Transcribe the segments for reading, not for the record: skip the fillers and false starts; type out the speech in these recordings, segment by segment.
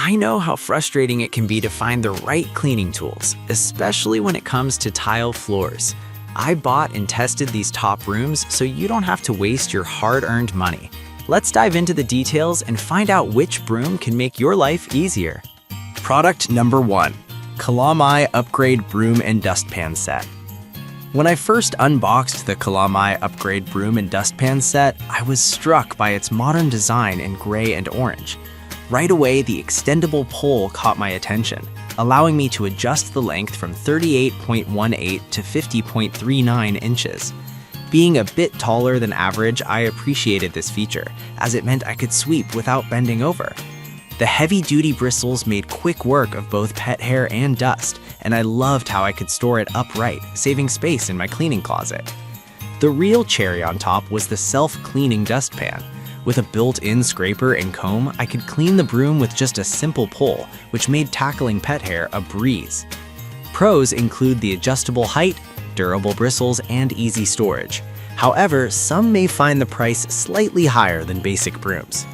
I know how frustrating it can be to find the right cleaning tools, especially when it comes to tile floors. I bought and tested these top brooms so you don't have to waste your hard-earned money. Let's dive into the details and find out which broom can make your life easier. Product number 1. Kalamai Upgrade Broom and Dustpan Set. When I first unboxed the Kalamai Upgrade Broom and Dustpan Set, I was struck by its modern design in gray and orange. Right away, the extendable pole caught my attention, allowing me to adjust the length from 38.18 to 50.39 inches. Being a bit taller than average, I appreciated this feature, as it meant I could sweep without bending over. The heavy-duty bristles made quick work of both pet hair and dust, and I loved how I could store it upright, saving space in my cleaning closet. The real cherry on top was the self-cleaning dustpan. With a built-in scraper and comb, I could clean the broom with just a simple pull, which made tackling pet hair a breeze. Pros include the adjustable height, durable bristles, and easy storage. However, some may find the price slightly higher than basic brooms.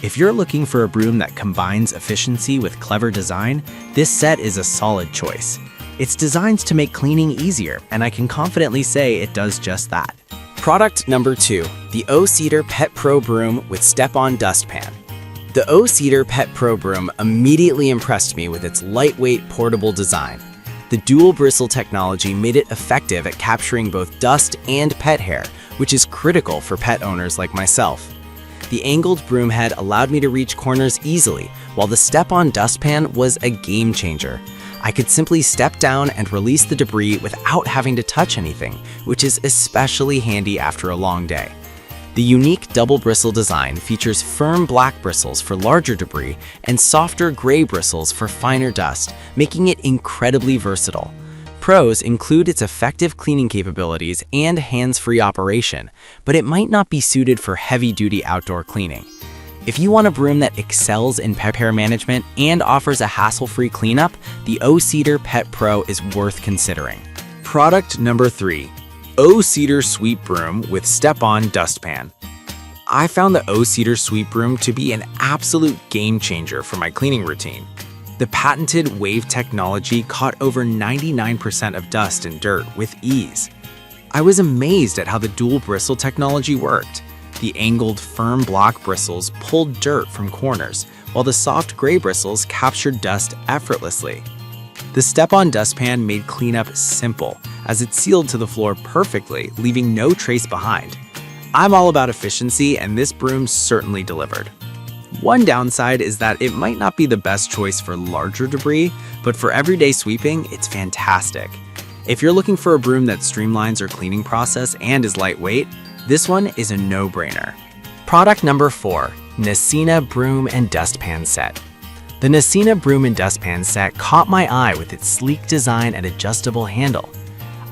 If you're looking for a broom that combines efficiency with clever design, this set is a solid choice. It's designed to make cleaning easier, and I can confidently say it does just that. Product number 2, the O-Cedar Pet Pro Broom with Step-On Dustpan. The O-Cedar Pet Pro Broom immediately impressed me with its lightweight, portable design. The dual bristle technology made it effective at capturing both dust and pet hair, which is critical for pet owners like myself. The angled broom head allowed me to reach corners easily, while the step-on dustpan was a game changer. I could simply step down and release the debris without having to touch anything, which is especially handy after a long day. The unique double bristle design features firm black bristles for larger debris and softer gray bristles for finer dust, making it incredibly versatile. Pros include its effective cleaning capabilities and hands-free operation, but it might not be suited for heavy-duty outdoor cleaning. If you want a broom that excels in pet hair management and offers a hassle-free cleanup, the O-Cedar Pet Pro is worth considering. Product number 3. O-Cedar Sweep Broom with Step-On Dustpan. I found the O-Cedar Sweep Broom to be an absolute game changer for my cleaning routine. The patented wave technology caught over 99% of dust and dirt with ease. I was amazed at how the dual bristle technology worked. The angled, firm block bristles pulled dirt from corners, while the soft gray bristles captured dust effortlessly. The step-on dustpan made cleanup simple, as it sealed to the floor perfectly, leaving no trace behind. I'm all about efficiency, and this broom certainly delivered. One downside is that it might not be the best choice for larger debris, but for everyday sweeping, it's fantastic. If you're looking for a broom that streamlines your cleaning process and is lightweight, this one is a no-brainer. Product number 4, Nesina Broom and Dustpan Set. The Nesina Broom and Dustpan Set caught my eye with its sleek design and adjustable handle.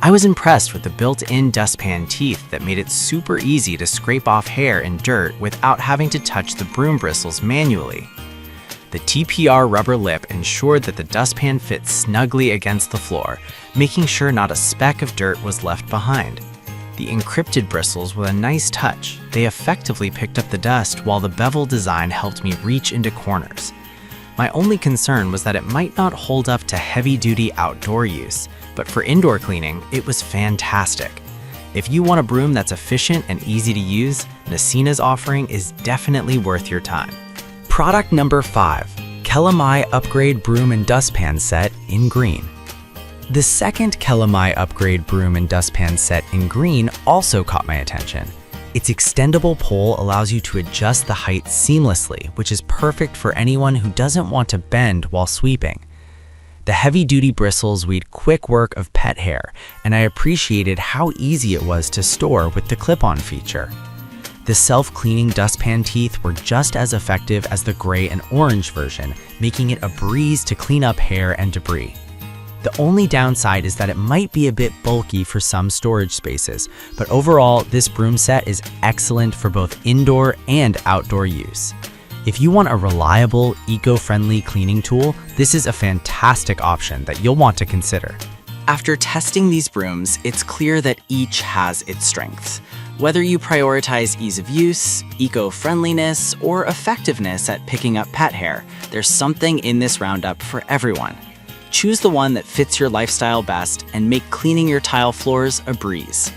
I was impressed with the built-in dustpan teeth that made it super easy to scrape off hair and dirt without having to touch the broom bristles manually. The TPR rubber lip ensured that the dustpan fit snugly against the floor, making sure not a speck of dirt was left behind. The encrypted bristles were a nice touch. They effectively picked up the dust while the bevel design helped me reach into corners. My only concern was that it might not hold up to heavy-duty outdoor use, but for indoor cleaning, it was fantastic. If you want a broom that's efficient and easy to use, Nesina's offering is definitely worth your time. Product number 5, Kalamai Upgrade Broom and Dustpan Set in green. The second Kalamai Upgrade Broom and Dustpan Set in green also caught my attention. Its extendable pole allows you to adjust the height seamlessly, which is perfect for anyone who doesn't want to bend while sweeping. The heavy-duty bristles made quick work of pet hair, and I appreciated how easy it was to store with the clip-on feature. The self-cleaning dustpan teeth were just as effective as the gray and orange version, making it a breeze to clean up hair and debris. The only downside is that it might be a bit bulky for some storage spaces, but overall, this broom set is excellent for both indoor and outdoor use. If you want a reliable, eco-friendly cleaning tool, this is a fantastic option that you'll want to consider. After testing these brooms, it's clear that each has its strengths. Whether you prioritize ease of use, eco-friendliness, or effectiveness at picking up pet hair, there's something in this roundup for everyone. Choose the one that fits your lifestyle best and make cleaning your tile floors a breeze.